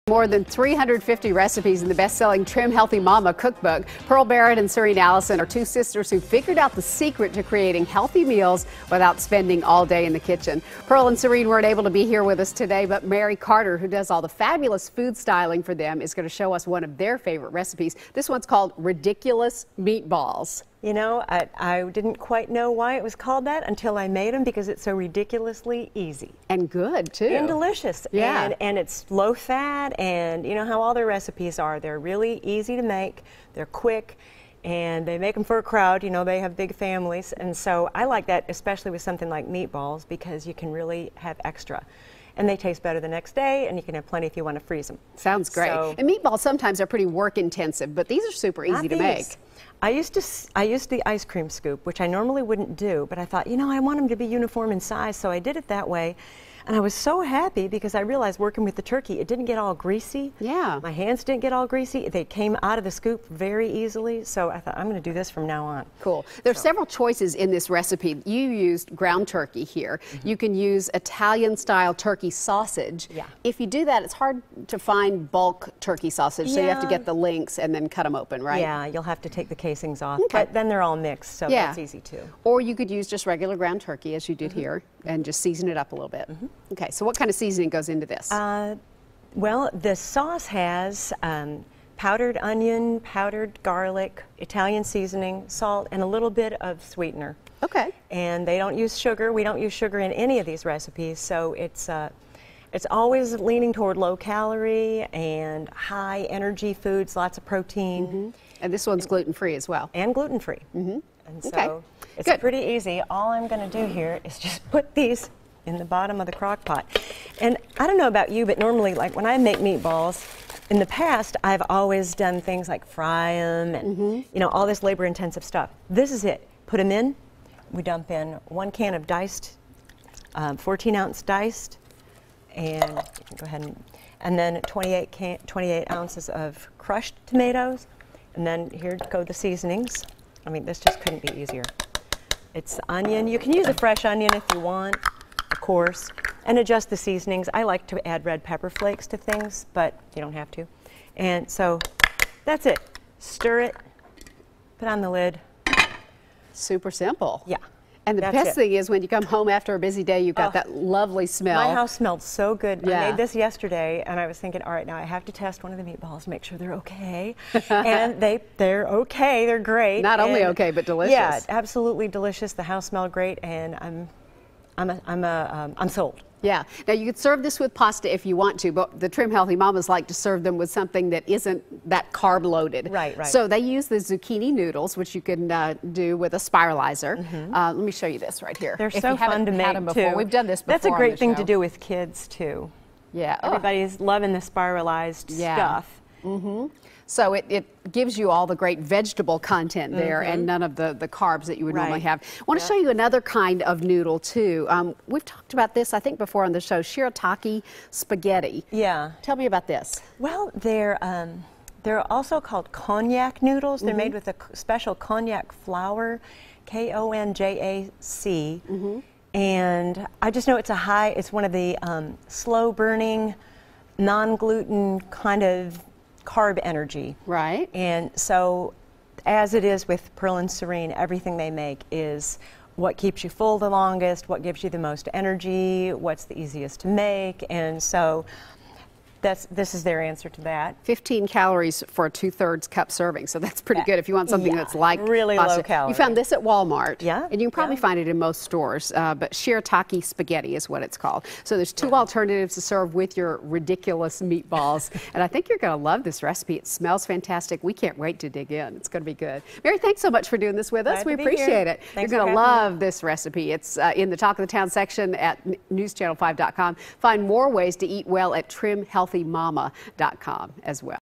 More than 350 recipes in the best-selling Trim Healthy Mama cookbook. Pearl Barrett and Serene Allison are two sisters who figured out the secret to creating healthy meals without spending all day in the kitchen. Pearl and Serene weren't able to be here with us today, but Mary Carter, who does all the fabulous food styling for them, is going to show us one of their favorite recipes. This one's called Ridiculous Meatballs. You know, I didn't quite know why it was called that until I made them, because it's so ridiculously easy. And good, too. And delicious. Yeah. And it's low fat, and you know how all their recipes are. They're really easy to make, they're quick, and they make them for a crowd. You know, they have big families. And so I like that, especially with something like meatballs, because you can really have extra. And they taste better the next day, and you can have plenty if you want to freeze them. Sounds great. So, and meatballs sometimes are pretty work intensive, but these are super easy to make. I used the ice cream scoop, which I normally wouldn't do, but I thought, you know, I want them to be uniform in size, so I did it that way. And I was so happy because I realized working with the turkey, it didn't get all greasy. Yeah. My hands didn't get all greasy. They came out of the scoop very easily. So I thought, I'm going to do this from now on. Cool. There's several choices in this recipe. You used ground turkey here. You can use Italian-style turkey sausage. Yeah. If you do that, it's hard to find bulk turkey sausage, so you have to get the links and then cut them open, right? Yeah, you'll have to take the casings off. Okay. But then they're all mixed, so that's easy too. Or you could use just regular ground turkey, as you did here, and just season it up a little bit. Okay, so what kind of seasoning goes into this? Well, the sauce has powdered onion, powdered garlic, Italian seasoning, salt, and a little bit of sweetener. Okay. And they don't use sugar. We don't use sugar in any of these recipes, so it's always leaning toward low calorie and high energy foods, lots of protein. And this one's gluten-free as well. And gluten-free. And so it's pretty easy. All I'm going to do here is just put these in the bottom of the crock pot. And I don't know about you, but normally, like when I make meatballs, in the past, I've always done things like fry them and, you know, all this labor-intensive stuff. This is it. Put them in. We dump in 1 can of diced, 14-ounce diced, and you can go ahead and then 28 ounces of crushed tomatoes. And then here go the seasonings. I mean, this just couldn't be easier. It's onion. You can use a fresh onion if you want, of course, and adjust the seasonings. I like to add red pepper flakes to things, but you don't have to. And so that's it. Stir it, put on the lid. Super simple. Yeah. And the best thing is when you come home after a busy day, you've got that lovely smell. My house smelled so good. Yeah. I made this yesterday, and I was thinking, all right, now I have to test one of the meatballs, make sure they're okay. And they're okay. They're great. Not only okay, but delicious. Yeah, absolutely delicious. The house smelled great, and I'm sold. Yeah. Now you could serve this with pasta if you want to, but the Trim Healthy Mamas like to serve them with something that isn't that carb loaded. Right, right. So they use the zucchini noodles, which you can do with a spiralizer. Let me show you this right here. They're so fun to make too. We've done this before. That's a great thing to do with kids too. Yeah. Everybody's loving the spiralized stuff. So it gives you all the great vegetable content there and none of the carbs that you would normally have. I want to show you another kind of noodle too. We've talked about this, I think, before on the show, shirataki spaghetti. Yeah. Tell me about this. Well, they're also called konjac noodles. They're made with a special konjac flour, Konjac. And I just know it's one of the slow burning, non-gluten kind of carb energy. Right. And so, as it is with Pearl and Serene, everything they make is what keeps you full the longest, what gives you the most energy, what's the easiest to make, and so this is their answer to that. 15 calories for a 2/3 cup serving, so that's pretty good if you want something that's like really pasta. low calorie. You found this at Walmart, and you can probably find it in most stores, but shirataki spaghetti is what it's called. So there's 2 alternatives to serve with your ridiculous meatballs, and I think you're going to love this recipe. It smells fantastic. We can't wait to dig in. It's going to be good. Mary, thanks so much for doing this with us. We appreciate it. You're going to love this recipe. It's in the Talk of the Town section at newschannel5.com. Find more ways to eat well at trimhealthymama.com as well.